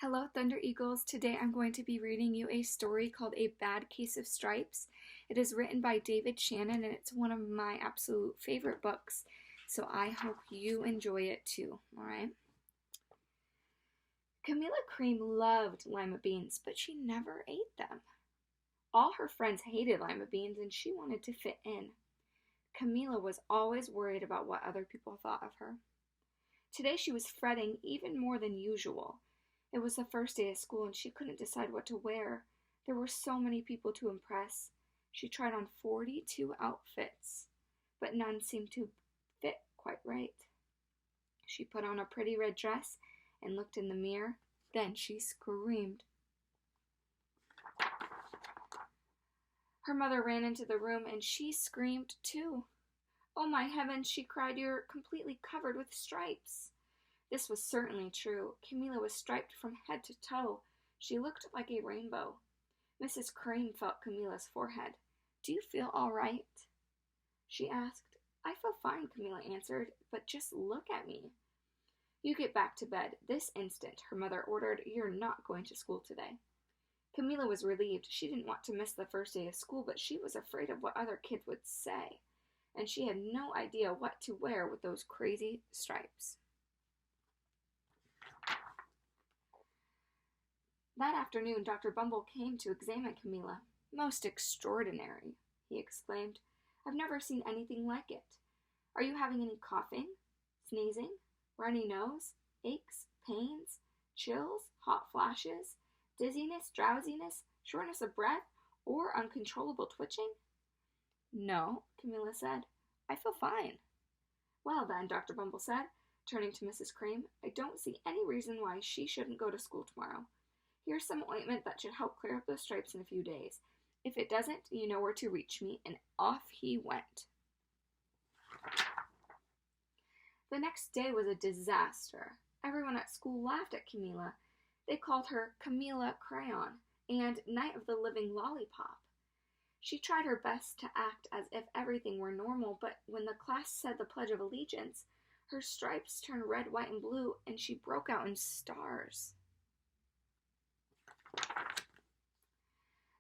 Hello, Thunder Eagles. Today I'm going to be reading you a story called A Bad Case of Stripes. It is written by David Shannon and it's one of my absolute favorite books, so I hope you enjoy it too, alright? Camilla Cream loved lima beans, but she never ate them. All her friends hated lima beans and she wanted to fit in. Camilla was always worried about what other people thought of her. Today she was fretting even more than usual. It was the first day of school and she couldn't decide what to wear. There were so many people to impress. She tried on 42 outfits, but none seemed to fit quite right. She put on a pretty red dress and looked in the mirror. Then she screamed. Her mother ran into the room and she screamed too. "Oh my heavens," she cried, "you're completely covered with stripes." This was certainly true. Camilla was striped from head to toe. She looked like a rainbow. Mrs. Crane felt Camilla's forehead. "Do you feel all right?" she asked. "I feel fine," Camilla answered, "but just look at me." "You get back to bed this instant," her mother ordered. "You're not going to school today." Camilla was relieved. She didn't want to miss the first day of school, but she was afraid of what other kids would say, and she had no idea what to wear with those crazy stripes. That afternoon, Dr. Bumble came to examine Camilla. "Most extraordinary," he exclaimed. "I've never seen anything like it. Are you having any coughing, sneezing, runny nose, aches, pains, chills, hot flashes, dizziness, drowsiness, shortness of breath, or uncontrollable twitching?" "No," Camilla said. "I feel fine." "Well then," Dr. Bumble said, turning to Mrs. Cream, "I don't see any reason why she shouldn't go to school tomorrow. Here's some ointment that should help clear up those stripes in a few days. If it doesn't, you know where to reach me," and off he went. The next day was a disaster. Everyone at school laughed at Camilla. They called her Camilla Crayon and Night of the Living Lollipop. She tried her best to act as if everything were normal, but when the class said the Pledge of Allegiance, her stripes turned red, white, and blue, and she broke out in stars.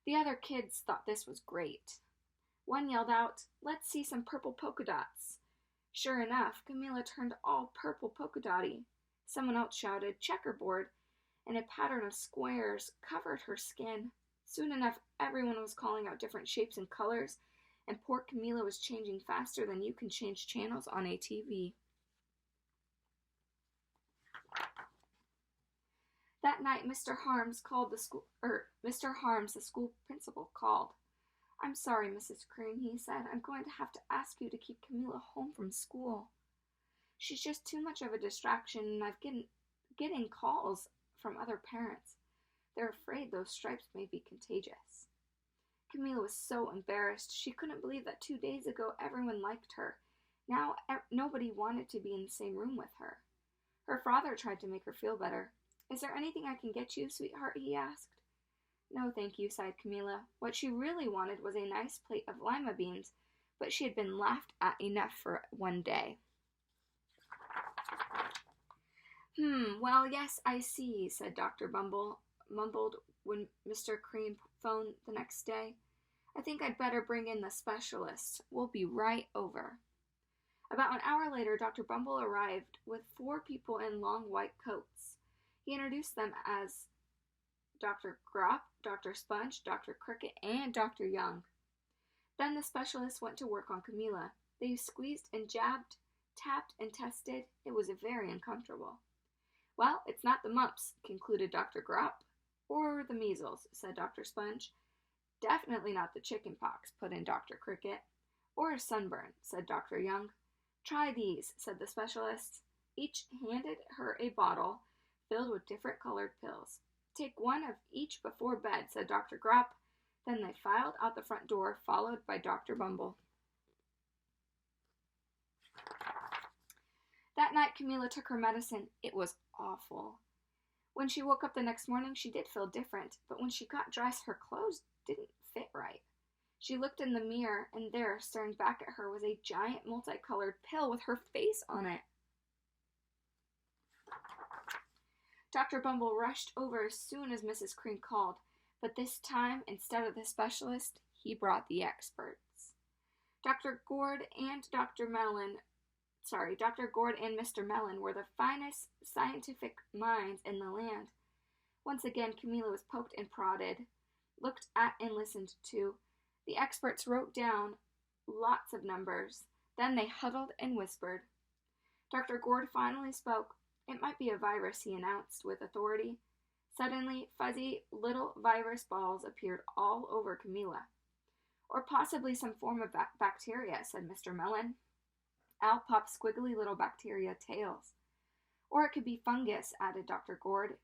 The other kids thought this was great. One yelled out, "Let's see some purple polka dots." Sure enough, Camilla turned all purple polka dotty. Someone else shouted, "Checkerboard," and a pattern of squares covered her skin. Soon enough, everyone was calling out different shapes and colors, and poor Camilla was changing faster than you can change channels on a TV. That night, Mr. Harms, the school principal, called. "I'm sorry, Mrs. Crane," he said. "I'm going to have to ask you to keep Camilla home from school. She's just too much of a distraction, and I've getting calls from other parents. They're afraid those stripes may be contagious." Camilla was so embarrassed. She couldn't believe that 2 days ago everyone liked her. Now nobody wanted to be in the same room with her. Her father tried to make her feel better. "Is there anything I can get you, sweetheart?" he asked. "No, thank you," sighed Camilla. What she really wanted was a nice plate of lima beans, but she had been laughed at enough for one day. Well, yes, I see," said Dr. Bumble, mumbled when Mr. Cream phoned the next day. "I think I'd better bring in the specialist. We'll be right over." About an hour later, Dr. Bumble arrived with 4 people in long white coats. He introduced them as Dr. Grop, Dr. Sponge, Dr. Cricket, and Dr. Young. Then the specialist went to work on Camilla. They squeezed and jabbed, tapped and tested. It was very uncomfortable. "Well, it's not the mumps," concluded Dr. Grop. "Or the measles," said Dr. Sponge. "Definitely not the chicken pox," put in Dr. Cricket. "Or a sunburn," said Dr. Young. "Try these," said the specialist. Each handed her a bottle filled with different colored pills. "Take one of each before bed," said Dr. Grop. Then they filed out the front door, followed by Dr. Bumble. That night, Camilla took her medicine. It was awful. When she woke up the next morning, she did feel different, but when she got dressed, her clothes didn't fit right. She looked in the mirror, and there, staring back at her, was a giant multicolored pill with her face on it. Dr. Bumble rushed over as soon as Mrs. Cream called, but this time, instead of the specialist, he brought the experts. Dr. Gord and Mr. Mellon were the finest scientific minds in the land. Once again, Camilla was poked and prodded, looked at and listened to. The experts wrote down lots of numbers. Then they huddled and whispered. Dr. Gord finally spoke. It might be a virus, he announced with authority. Suddenly, fuzzy little virus balls appeared all over Camilla. Or possibly some form of bacteria, said Mr. Mellon. Out popped squiggly little bacteria tails. Or it could be fungus, added Dr. Gord.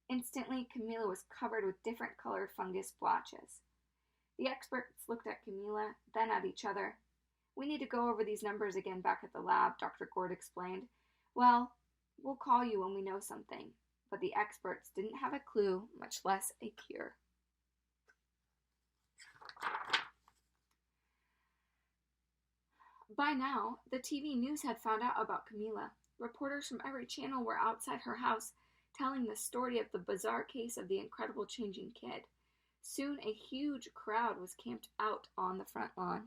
Instantly, Camilla was covered with different colored fungus blotches. The experts looked at Camilla, then at each other. We need to go over these numbers again back at the lab, Dr. Gord explained. Well, we'll call you when we know something. But the experts didn't have a clue, much less a cure. By now, the TV news had found out about Camilla. Reporters from every channel were outside her house, telling the story of the bizarre case of the incredible changing kid. Soon a huge crowd was camped out on the front lawn.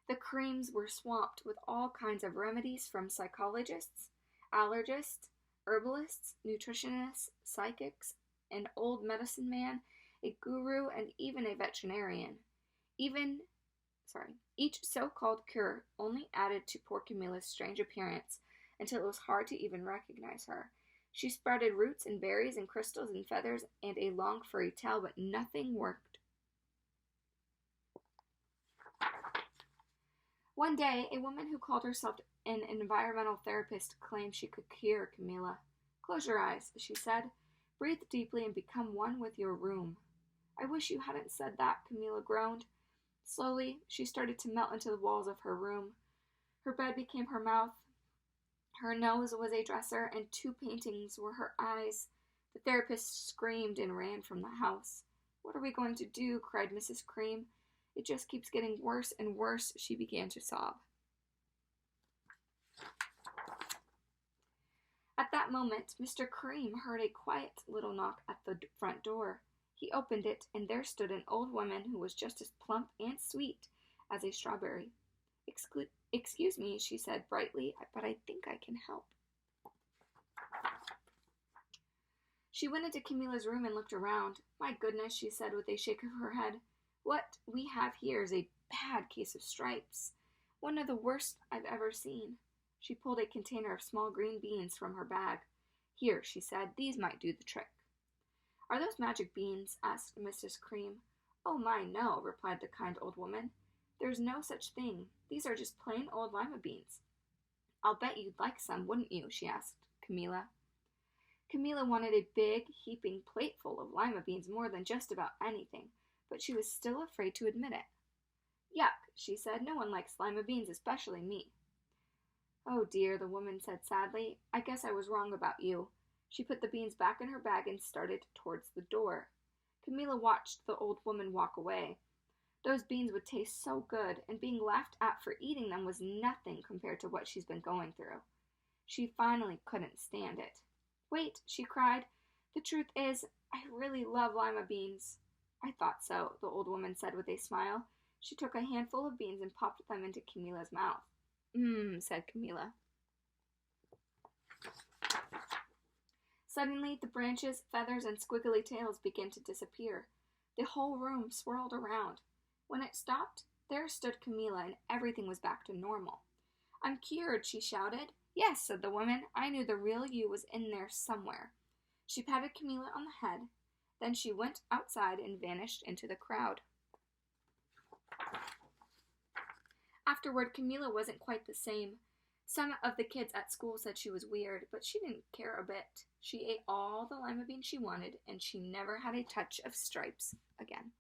The Creams were swamped with all kinds of remedies from psychologists, allergists, herbalists, nutritionists, psychics, an old medicine man, a guru, and even a veterinarian. Each so-called cure only added to poor Camilla's strange appearance until it was hard to even recognize her. She sprouted roots and berries and crystals and feathers and a long furry tail, but nothing worked. One day, a woman who called herself an environmental therapist claimed she could cure Camilla. Close your eyes, she said. Breathe deeply and become one with your room. I wish you hadn't said that, Camilla groaned. Slowly, she started to melt into the walls of her room. Her bed became her mouth. Her nose was a dresser, and 2 paintings were her eyes. The therapist screamed and ran from the house. What are we going to do? Cried Mrs. Cream. It just keeps getting worse and worse, she began to sob. At that moment, Mr. Cream heard a quiet little knock at the front door. He opened it, and there stood an old woman who was just as plump and sweet as a strawberry. Excuse me, she said brightly, but I think I can help. She went into Camilla's room and looked around. My goodness, she said with a shake of her head. What we have here is a bad case of stripes. One of the worst I've ever seen. She pulled a container of small green beans from her bag. Here, she said, these might do the trick. Are those magic beans? Asked Mrs. Cream. Oh my, no, replied the kind old woman. There's no such thing. These are just plain old lima beans. I'll bet you'd like some, wouldn't you? She asked Camilla. Camilla wanted a big, heaping plateful of lima beans more than just about anything, but she was still afraid to admit it. Yuck, she said. No one likes lima beans, especially me. Oh dear, the woman said sadly. I guess I was wrong about you. She put the beans back in her bag and started towards the door. Camilla watched the old woman walk away. Those beans would taste so good, and being laughed at for eating them was nothing compared to what she's been going through. She finally couldn't stand it. Wait, she cried. The truth is, I really love lima beans. I thought so, the old woman said with a smile. She took a handful of beans and popped them into Camilla's mouth. Said Camilla. Suddenly, the branches, feathers, and squiggly tails began to disappear. The whole room swirled around. When it stopped, there stood Camilla, and everything was back to normal. I'm cured, she shouted. Yes, said the woman. I knew the real you was in there somewhere. She patted Camilla on the head. Then she went outside and vanished into the crowd. Afterward, Camilla wasn't quite the same. Some of the kids at school said she was weird, but she didn't care a bit. She ate all the lima beans she wanted, and she never had a touch of stripes again.